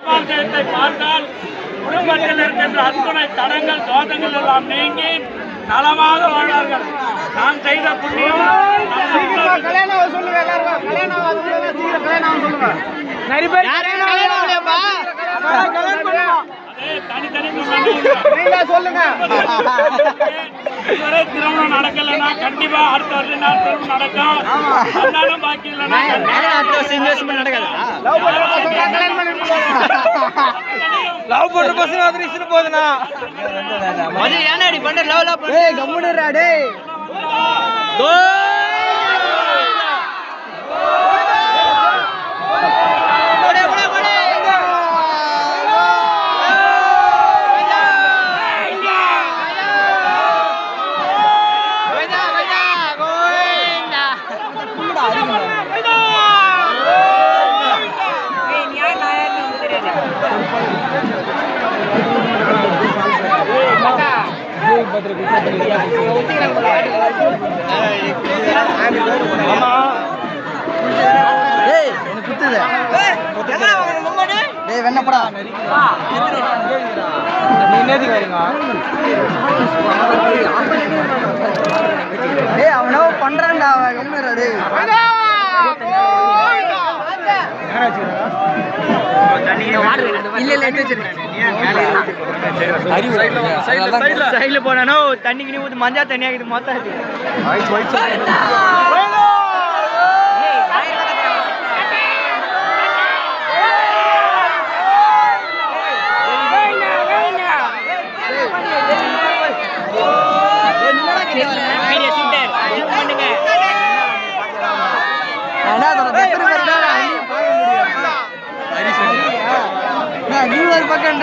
விஷயத்தை பார்த்தால் குடும்பத்தில் இருக்கின்ற அத்துணை தடங்கள் தோஷங்கள் எல்லாம் நீங்கி நலமாக வாழ்வார்கள். நாம் செய்த புண்ணியம் இதுவரை திருமணம் நடக்கலன்னா கண்டிப்பா அடுத்த வருஷம் திருமணம் நடக்கும். அதனாலும் பாக்கி இல்லைன்னா லவ் பண்ண பசங்க அதிரிச்சு போகுதுண்ணா. ஏன்னாடி பண்ண லவ் கம்முடுறா டேய். வெண்ணப்படா அவனோ பண்றான்டா சைட்ல போனானோ தண்ணிக்கு ஊத்து மஞ்சா தண்ணி ஆகுது மொத்தம். நீ ஒரு பக்கம்